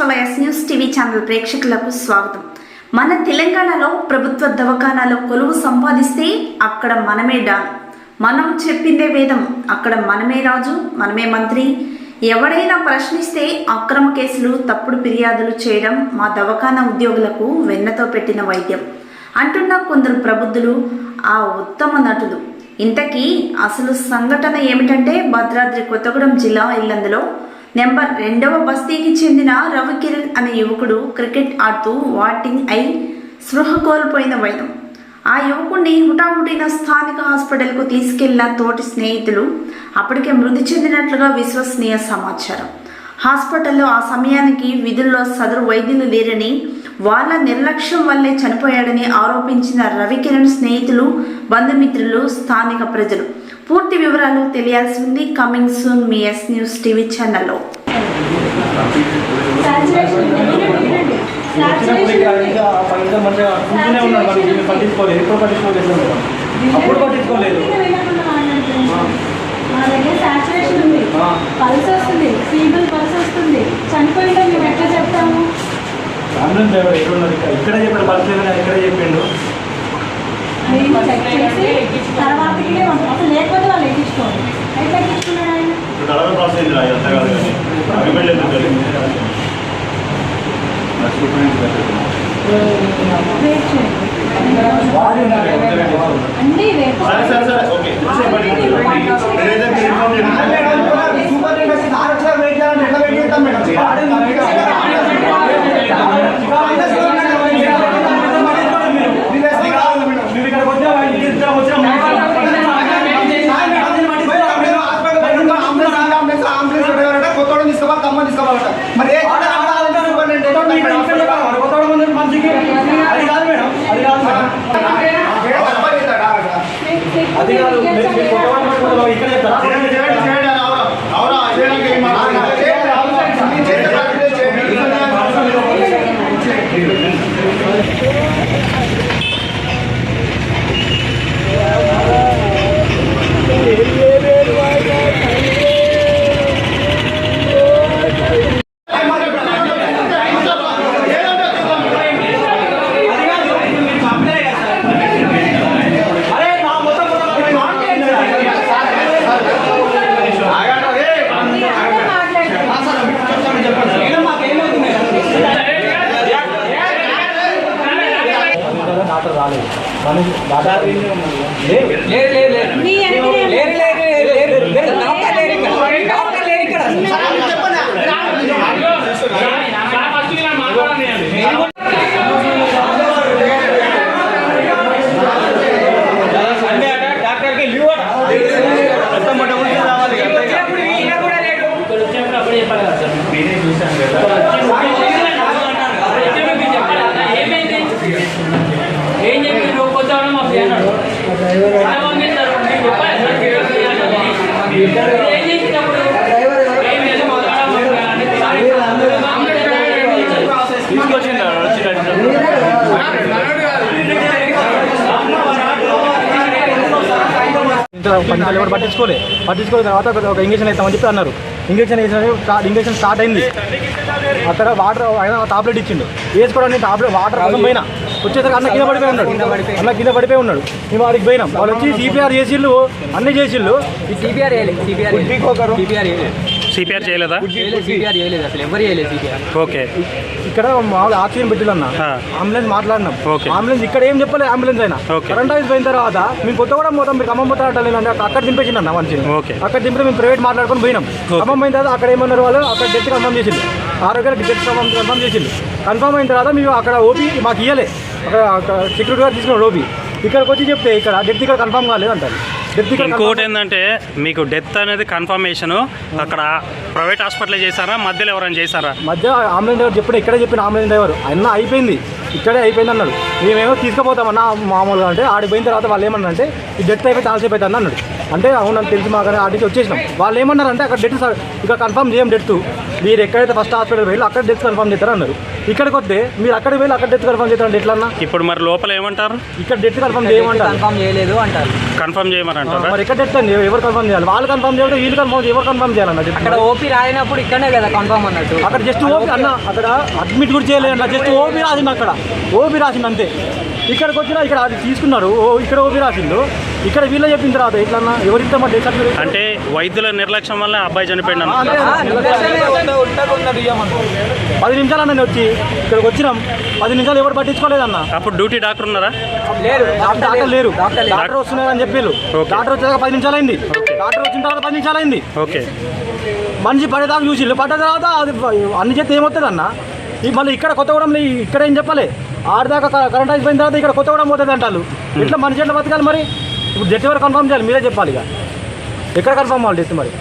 రాష్ట్రాల yes news TV channel ప్రేక్షకులకు స్వాగతం. మన తెలంగాణలో ప్రభుత్వ దవాఖానాలో కొలువు సంపాదిస్తే అక్కడ మనమే డాన్, మనం చెప్పిందే వేదం, అక్కడ మనమే రాజు, మనమే మంత్రి. ఎవడైనా ప్రశ్నిస్తే అక్రమ కేసులు, తప్పుడు ఫిర్యాదులు చేయడం మా దవాఖానా ఉద్యోగులకు వెన్నతో పెట్టిన వైద్యం అంటున్న కొందరు ప్రబుద్ధులు, ఆ ఉత్తమ నటులు. ఇంతకీ అసలు సంఘటన ఏమిటంటే, భద్రాద్రి కొత్తగూడెం జిల్లా ఇల్లందులో నెంబర్ 2వ బస్తీకి చెందిన రవికిరణ్ అనే యువకుడు క్రికెట్ ఆడుతూ వాటింగ్ అయి స్పృహ కోల్పోయిన వైద్యం. ఆ యువకుడిని హుటాహుటిన స్థానిక హాస్పిటల్కు తీసుకెళ్లిన తోటి స్నేహితులు అప్పటికే మృతి చెందినట్లుగా విశ్వసనీయ సమాచారం. హాస్పిటల్లో ఆ సమయానికి విధుల్లో సదరు వైద్యులు లేరని, వాళ్ళ నిర్లక్ష్యం వల్లే చనిపోయాడని ఆరోపించిన రవికిరణ్ స్నేహితులు, బంధుమిత్రులు, స్థానిక ప్రజలు. పూర్తి వివరాలు తెలియాల్సి ఉంది. Coming soon me yes news TV ఛానల్లో. ఇక్కడ చెప్పాడు పరిస్థితి, ఇక్కడ చెప్పిండు. లేకపోతే వాళ్ళు ఎక్కించుకోండి. అయితే ఎక్కించుకున్నాడు ఆయన. అది కాదు, ఇక్కడ పట్టించుకోలేదు. తర్వాత ఒక ఇంజక్షన్ వేస్తామని చెప్పి అన్నారు. ఇంజక్షన్ స్టార్ట్ అయింది. అక్కడ వాటర్ ఆయన టాబ్లెట్ ఇచ్చిండు, వేసుకోవడానికి టాబ్లెట్ వాటర్ కోసం పోయినా వచ్చేసరికి అన్న కింద పడిపోయి ఉన్నాడు. మేము వాడికి పోయినాం. వాళ్ళు వచ్చి సిపిఆర్ చేసిళ్ళు, అన్నీ చేసిళ్ళు. సిపిఆర్ చేయలేదా? ఓకే. ఇక్కడ మామూలు ఆక్సిజన్ పెట్టిలన్న అంబులెన్స్ మాట్లాడినాం. అంబులెన్స్ ఇక్కడ ఏం చెప్పలేదు. అంబులెన్స్ అయినా కరెంట్ ఆఫీస్ పోయిన తర్వాత మేము కొత్తగూడెం పోతాం, మీరు ఖమ్మం పోతా అక్కడ దింపేసిండు అన్న మంచిగా. అక్కడ దింపితే మేము ప్రైవేట్ మాట్లాడుకొని పోయినాం. ఖమ్మం పోయిన తర్వాత అక్కడ ఏమన్నారు వాళ్ళు, అక్కడ డెత్ కన్ఫర్మ్ చేసిండు. ఆరోగ్యాలు డెత్ కన్ఫర్మ్ చేసిండు. కన్ఫర్మ్ అయిన తర్వాత మేము అక్కడ ఓపీ మాకు ఇవ్వలే, అక్కడ సెక్యూరిటీ గారు తీసుకున్నాడు ఓపీ. ఇక్కడికి వచ్చి చెప్తే ఇక్కడ డెత్ ఇక్కడ కన్ఫర్మ్ కాలేదు అంటారు. ఇంకోటి ఏంటంటే, మీకు డెత్ అనేది కన్ఫర్మేషన్ అక్కడ ప్రైవేట్ హాస్పిటల్ చేశారా, మధ్యలో ఎవరైనా చేశారా? మధ్య అంబులెన్స్ డ్రైవర్ చెప్పిన అంబులెన్స్ డ్రైవర్ ఆయన అయిపోయింది, ఇక్కడే అయిపోయింది అన్నాడు. మేమేమో తీసుకుపోతామన్నా మామూలుగా అంటే ఆడికి పోయిన తర్వాత వాళ్ళు ఏమన్నా అంటే ఈ డెత్ అయిపోయి ఛాన్స్ అయిపోతుంది అన్నాడు. అంటే అవునని తెలిసి మాకు ఆడికి వచ్చేసినాం. వాళ్ళు ఏమన్నారంటే అక్కడ డెత్ ఇక కన్ఫర్మ్ చేయం డెత్, మీరు ఎక్కడైతే ఫస్ట్ హాస్పిటల్ వెళ్ళి అక్కడ డెత్ కన్ఫర్మ్ చేస్తారు అన్నారు. ఇక్కడికి వస్తే మీరు అక్కడికి వెళ్ళి అక్కడ డెత్ కన్ఫర్మ్ చేస్తారంటే ఎట్లన్నా? ఇప్పుడు మరి లోపల ఏమంటారు? ఇక్కడ డెత్ కన్ఫర్మ్ చేయమంటారు. కన్ఫర్మ్ చేయలేదు అంటారు. కన్ఫర్మ్ చేయమని అంటారా? మరి ఎక్కడ డెత్ అండి? ఎవరు కన్ఫర్మ్ చేయాలి? వాళ్ళు కన్ఫర్మ్ చేయాలి, వీళ్ళు కన్ఫర్మ్ ఎవరు కన్ఫర్మ్ చేయాలన్న? అక్కడ ఓపీ రాయినప్పుడు ఇక్కడనే కదా కన్ఫర్మ్ అన్నట్టు. అక్కడ జస్ట్ ఓపీ అన్న, అక్కడ అడ్మిట్ కూడా చేయలేదు అన్న, జస్ట్ ఓపీ రాసింది. అక్కడ ఓపీ రాసింది అంతే. ఇక్కడికి వచ్చినా ఇక్కడ అది తీసుకున్నారు, ఇక్కడ ఓపీ రాసిండు. ఇక్కడ వీళ్ళే చెప్పిన తర్వాత ఎట్లన్నా ఎవరిస్తే మా డెత్ సర్టిఫికేట్ అంటే వైద్యుల నిర్లక్ష్యం వల్ల అబ్బాయి చనిపోయింది అన్న. 10 నిమిషాలు అన్న నేను వచ్చి ఇక్కడికి వచ్చినాం, 10 నిమిషాలు ఎవరు పట్టించుకోలేదన్న. అప్పుడు డ్యూటీ డాక్టర్ ఉన్నారా? డాక్టర్ లేరు, డాక్టర్ వస్తున్నారని చెప్పారు. డాక్టర్ వచ్చేదాకా 10 నిమిషాలు అయింది. డాక్టర్ వచ్చిన తర్వాత 10 నిమిషాలు అయింది. ఓకే, మనిషి పడేదాకా చూసి పడ్డ తర్వాత అది అన్ని చేస్తే ఏమవుతుంది అన్న? మళ్ళీ ఇక్కడ కొత్తగూడెంలో ఇక్కడ ఏం చెప్పాలి, ఆడదాకా కరెంట్ అయిపోయిన తర్వాత ఇక్కడ కొత్తగూడెం పోతుంది అంటారు. ఇట్లా మనిషి ఎట్లా బతకాలి మరి? ఇప్పుడు డెత్ ఎవరు కన్ఫర్మ్ చేయాలి? మీరే చెప్పాలి. ఇక ఎక్కడ కన్ఫర్మ్ అవ్వాలి డెత్ మరి?